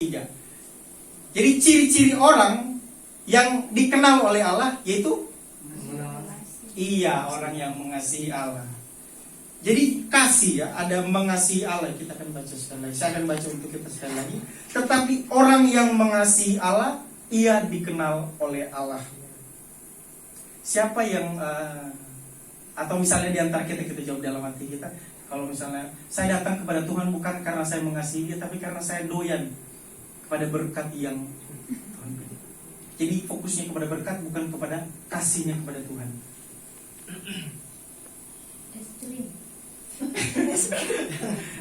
Tiga. Jadi ciri-ciri orang yang dikenal oleh Allah yaitu orang yang mengasihi Allah. Jadi kasih ya, ada mengasihi Allah. Kita akan baca sekali lagi. Saya akan baca untuk kita sekali lagi. Tetapi orang yang mengasihi Allah, ia dikenal oleh Allah. Siapa yang atau misalnya di antara kita jawab dalam hati kita, kalau misalnya saya datang kepada Tuhan bukan karena saya mengasihi dia, tapi karena saya doyan kepada berkat yang Tuhan beri. Jadi fokusnya kepada berkat, bukan kepada kasihnya kepada Tuhan.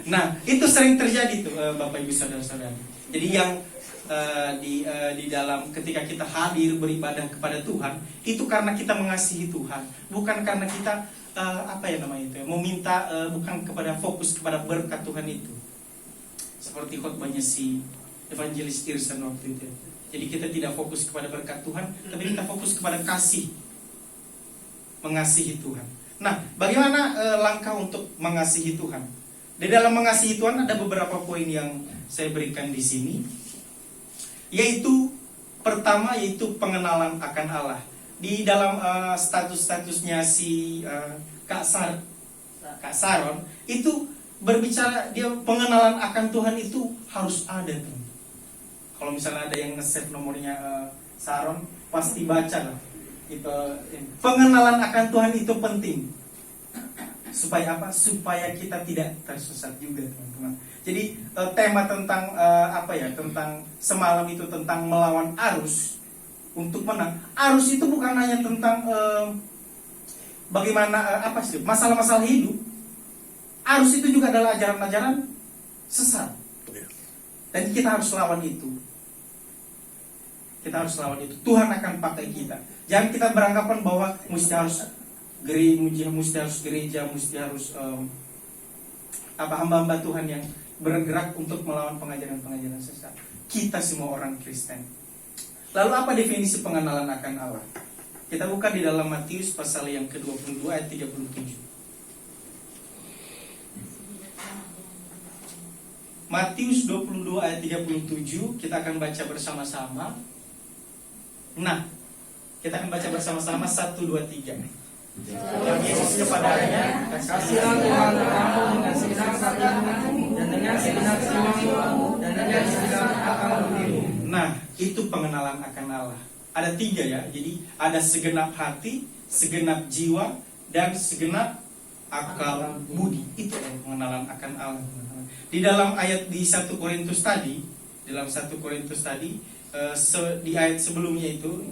Nah, itu sering terjadi tuh Bapak Ibu Saudara-saudara. Jadi yang di dalam ketika kita hadir beribadah kepada Tuhan, itu karena kita mengasihi Tuhan, bukan karena kita meminta, bukan kepada fokus kepada berkat Tuhan itu. Seperti khotbahnya si Evangelis Tirsan waktu itu. Jadi kita tidak fokus kepada berkat Tuhan, tapi kita fokus kepada kasih, mengasihi Tuhan. Nah, bagaimana langkah untuk mengasihi Tuhan? Di dalam mengasihi Tuhan ada beberapa poin yang saya berikan di sini. Yaitu pertama yaitu pengenalan akan Allah. Di dalam status-statusnya si Kak Saron itu berbicara, dia pengenalan akan Tuhan itu harus ada tuh. Kalau misalnya ada yang nge-save nomornya Saron, pasti baca lah. Pengenalan akan Tuhan itu penting. Supaya apa? Supaya kita tidak tersesat juga, teman-teman. Jadi tema tentang tentang semalam itu tentang melawan arus untuk menang. Arus itu bukan hanya tentang bagaimana masalah-masalah hidup. Arus itu juga adalah ajaran-ajaran sesat. Dan kita harus lawan itu. Kita harus lawan itu. Tuhan akan pakai kita. Jangan kita beranggapan bahwa mesti harus gereja, mesti harus hamba-hamba Tuhan yang bergerak untuk melawan pengajaran-pengajaran sesat. Kita semua orang Kristen. Lalu apa definisi pengenalan akan Allah? Kita buka di dalam Matius pasal yang ke-22 ayat 37. Matius 22 ayat 37, kita akan baca bersama-sama. Nah, kita akan baca bersama-sama 1, 2, 3. Yang Yesus kepadanya, kasihilah Tuhan kamu dengan segenap hatimu dan dengan segenap jiwamu dan dengan segenap akal budimu. Nah, itu pengenalan akan Allah. Ada 3 ya. Jadi ada segenap hati, segenap jiwa, dan segenap akal budi. Itu pengenalan akan Allah. Di dalam ayat di 1 Korintus tadi, di ayat sebelumnya itu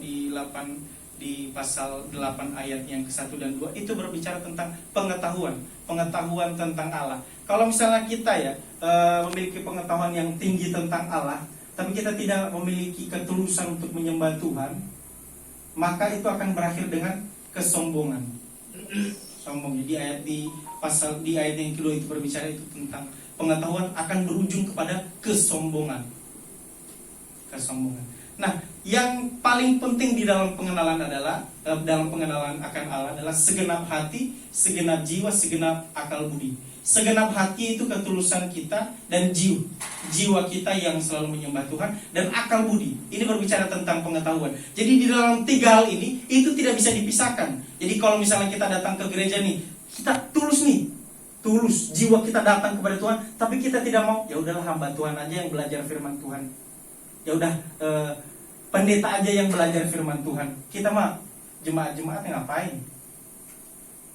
di pasal 8 ayat yang ke-1 dan 2 itu berbicara tentang pengetahuan tentang Allah. Kalau misalnya kita memiliki pengetahuan yang tinggi tentang Allah, tapi kita tidak memiliki ketulusan untuk menyembah Tuhan, maka itu akan berakhir dengan kesombongan. Di ayat yang kedua itu berbicara itu tentang pengetahuan akan berujung kepada kesombongan. Nah, yang paling penting di dalam pengenalan akan Allah adalah segenap hati, segenap jiwa, segenap akal budi. Segenap hati itu ketulusan kita dan jiwa kita yang selalu menyembah Tuhan, dan akal budi. Ini berbicara tentang pengetahuan. Jadi di dalam 3 hal ini itu tidak bisa dipisahkan. Jadi kalau misalnya kita datang ke gereja nih, kita tulus jiwa kita datang kepada Tuhan, tapi kita tidak mau, ya udahlah hamba Tuhan aja yang belajar firman Tuhan. Ya udah pendeta aja yang belajar firman Tuhan. Kita mah jemaat-jemaatnya ngapain?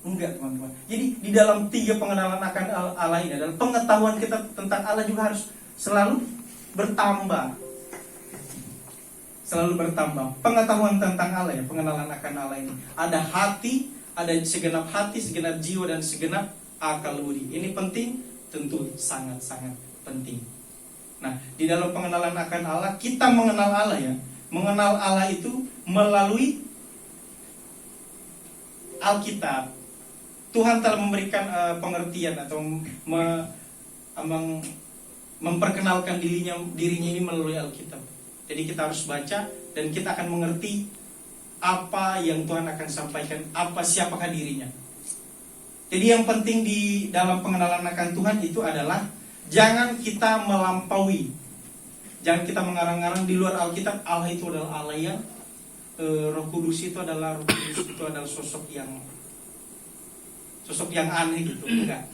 Enggak, teman-teman. Jadi di dalam 3 pengenalan akan Allah ini adalah pengetahuan kita tentang Allah juga harus selalu bertambah. Pengetahuan tentang Allah ya, pengenalan akan Allah ini. Ada hati, ada segenap hati, segenap jiwa, dan segenap akal budi. Ini penting, tentu sangat-sangat penting. Nah, di dalam pengenalan akan Allah, kita mengenal Allah ya. Mengenal Allah itu melalui Alkitab. Tuhan telah memberikan pengertian atau memperkenalkan dirinya ini melalui Alkitab. Jadi kita harus baca dan kita akan mengerti apa yang Tuhan akan sampaikan, siapakah dirinya. Jadi yang penting di dalam pengenalan akan Tuhan itu adalah jangan kita melampaui Jangan kita mengarang-arang di luar Alkitab Allah itu adalah Allah yang Roh Kudus itu adalah sosok yang aneh gitu. Enggak.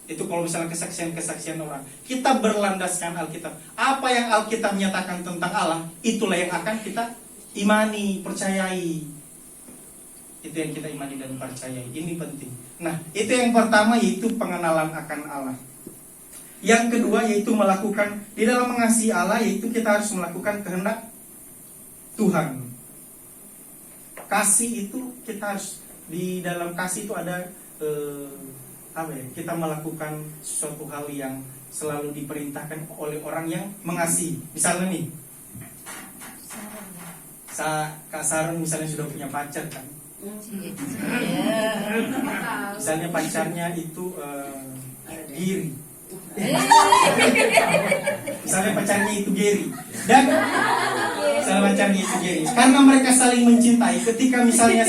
Itu kalau misalnya kesaksian orang. Kita berlandaskan Alkitab. Apa yang Alkitab nyatakan tentang Allah, itulah yang akan kita imani, percayai. Itu yang kita imani dan percayai. Ini penting. Nah, itu yang pertama, yaitu pengenalan akan Allah. Yang kedua yaitu melakukan, di dalam mengasihi Allah, yaitu kita harus melakukan kehendak Tuhan. Kasih itu kita harus, di dalam kasih itu ada kita melakukan sesuatu hal yang selalu diperintahkan oleh orang yang mengasihi. Misalnya nih, Kak Sarun misalnya sudah punya pacar kan. Misalnya pacarnya itu Giri. Misalnya pacarnya itu Giri. Dan misalnya pacarnya itu Giri. Karena mereka saling mencintai. Ketika misalnya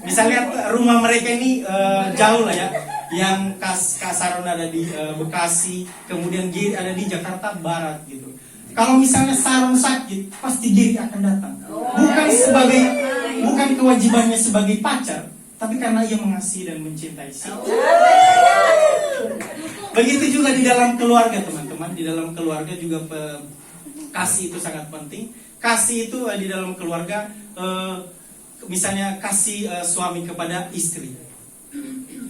misalnya rumah mereka ini jauh lah ya. Yang Kak Sarun ada di Bekasi, kemudian Giri ada di Jakarta Barat gitu. Kalau misalnya Sarun sakit, pasti Giri akan datang. Bukan kewajibannya sebagai pacar, tapi karena ia mengasihi dan mencintai si. Begitu juga di dalam keluarga, teman-teman. Di dalam keluarga juga kasih itu sangat penting. Kasih itu di dalam keluarga, misalnya kasih suami kepada istri.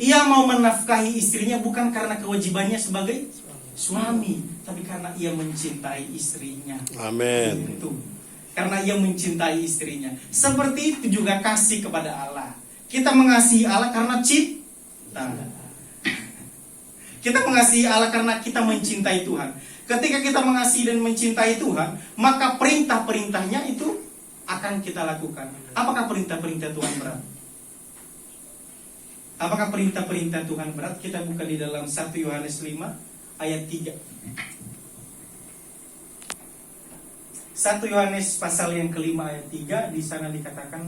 Ia mau menafkahi istrinya bukan karena kewajibannya sebagai suami, tapi karena ia mencintai istrinya. Amin. Itu. Karena ia mencintai istrinya. Seperti itu juga kasih kepada Allah. Kita mengasihi Allah karena cinta. Kita mengasihi Allah karena kita mencintai Tuhan. Ketika kita mengasihi dan mencintai Tuhan, maka perintah-perintahnya itu akan kita lakukan. Apakah perintah-perintah Tuhan berat? Apakah perintah-perintah Tuhan berat? Kita buka di dalam 1 Yohanes 5 ayat 3. 1 Yohanes pasal yang kelima ayat 3, di sana dikatakan,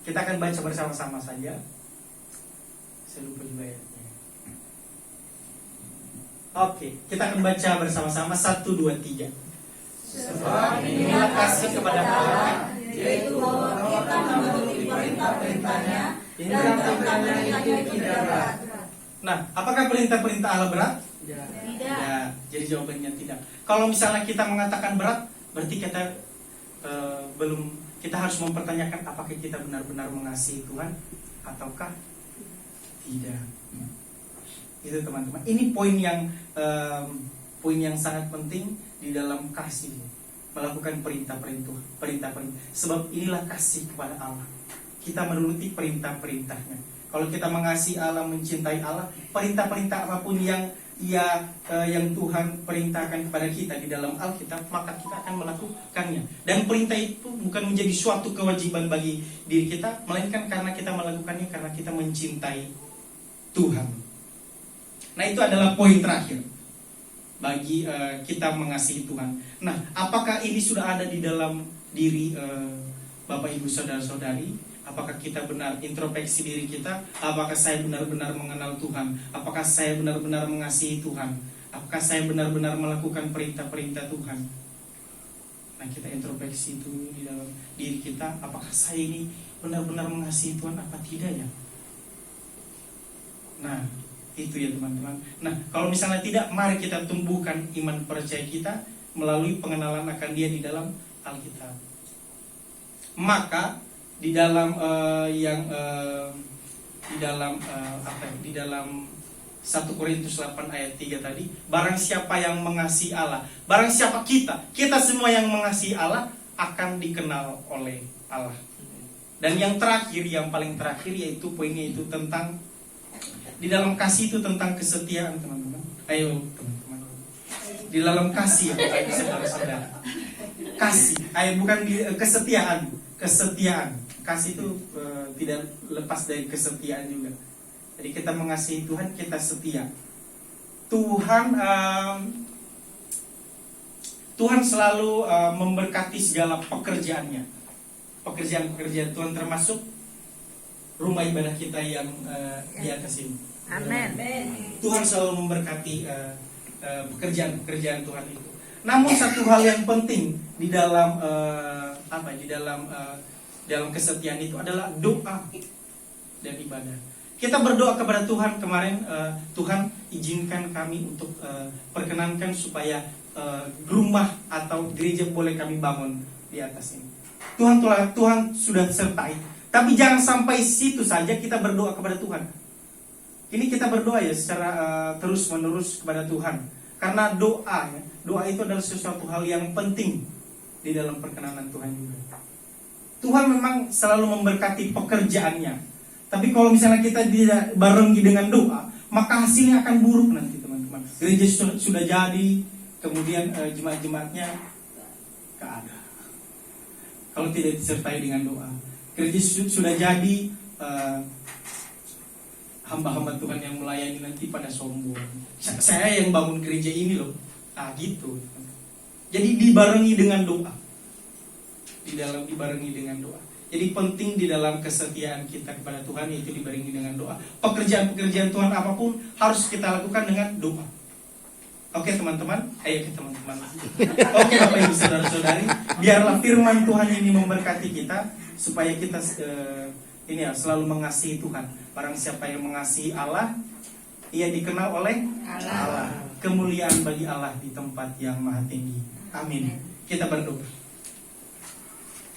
kita akan baca bersama-sama saja. Saya lupa juga ayatnya. Oke, kita akan baca bersama-sama 1, 2, 3. Sebab inilah kasih kepada Allah, yaitu bahwa kita menuruti perintah-perintahnya, dan perintahnya itu tidak berat. Nah, apakah perintah-perintah Allah berat? Tidak. Ya, jadi jawabannya tidak. Kalau misalnya kita mengatakan berat, berarti kita kita harus mempertanyakan apakah kita benar-benar mengasihi Tuhan ataukah tidak. Itu teman-teman. Ini poin yang sangat penting di dalam kasih, melakukan perintah-perintah. Sebab inilah kasih kepada Allah. Kita menuruti perintah-perintahnya. Kalau kita mengasihi Allah, mencintai Allah, perintah-perintah apapun yang Tuhan perintahkan kepada kita di dalam Alkitab, maka kita akan melakukannya. Dan perintah itu bukan menjadi suatu kewajiban bagi diri kita, melainkan karena kita melakukannya karena kita mencintai Tuhan. Nah, itu adalah poin terakhir bagi kita mengasihi Tuhan. Nah, apakah ini sudah ada di dalam diri Bapak Ibu Saudara-saudari? Apakah kita benar introspeksi diri kita? Apakah saya benar-benar mengenal Tuhan? Apakah saya benar-benar mengasihi Tuhan? Apakah saya benar-benar melakukan perintah-perintah Tuhan? Nah, kita introspeksi itu di dalam diri kita. Apakah saya ini benar-benar mengasihi Tuhan apa tidak ya? Nah, itu ya teman-teman. Nah, kalau misalnya tidak, mari kita tumbuhkan iman percaya kita melalui pengenalan akan Dia di dalam Alkitab. Maka di dalam di dalam 1 Korintus 8 ayat 3 tadi, barang siapa yang mengasihi Allah, barang siapa kita semua yang mengasihi Allah akan dikenal oleh Allah. Dan yang terakhir, yang paling terakhir, yaitu poinnya itu tentang di dalam kasih itu tentang kesetiaan, teman-teman. Ayo teman-teman, di dalam kasih, ayo saudara-saudara, kasih, ayo bukan di kesetiaan. Kasih itu tidak lepas dari kesetiaan juga. Jadi kita mengasihi Tuhan, kita setia. Tuhan selalu memberkati segala pekerjaannya. Pekerjaan-pekerjaan Tuhan termasuk rumah ibadah kita yang di atas ini. Amin. Tuhan selalu memberkati pekerjaan Tuhan itu. Namun satu hal yang penting di dalam dalam kesetiaan itu adalah doa dan ibadah. Kita berdoa kepada Tuhan kemarin, Tuhan izinkan kami untuk perkenankan supaya rumah atau gereja boleh kami bangun di atas ini. Tuhan sudah sertai. Tapi jangan sampai situ saja kita berdoa kepada Tuhan. Ini kita berdoa ya secara terus menerus kepada Tuhan. Karena doa itu adalah sesuatu hal yang penting di dalam perkenanan Tuhan juga. Tuhan memang selalu memberkati pekerjaannya. Tapi kalau misalnya kita tidak barengi dengan doa, maka hasilnya akan buruk nanti teman-teman. Gereja sudah jadi, kemudian jemaat-jemaatnya gak ada. Kalau tidak disertai dengan doa, gereja sudah jadi, hamba-hamba Tuhan yang melayani nanti pada sombong. Saya yang bangun gereja ini loh, gitu. Jadi dibarengi dengan doa, dibarengi dengan doa. Jadi penting di dalam kesetiaan kita kepada Tuhan yaitu dibarengi dengan doa. Pekerjaan Tuhan apapun harus kita lakukan dengan doa. Oke teman-teman, ayo teman-teman. Oke Bapak Ibu Saudara-saudari, biarlah firman Tuhan ini memberkati kita supaya kita selalu mengasihi Tuhan. Barang siapa yang mengasihi Allah, ia dikenal oleh Allah. Kemuliaan bagi Allah di tempat yang maha tinggi. Amin. Kita berdoa.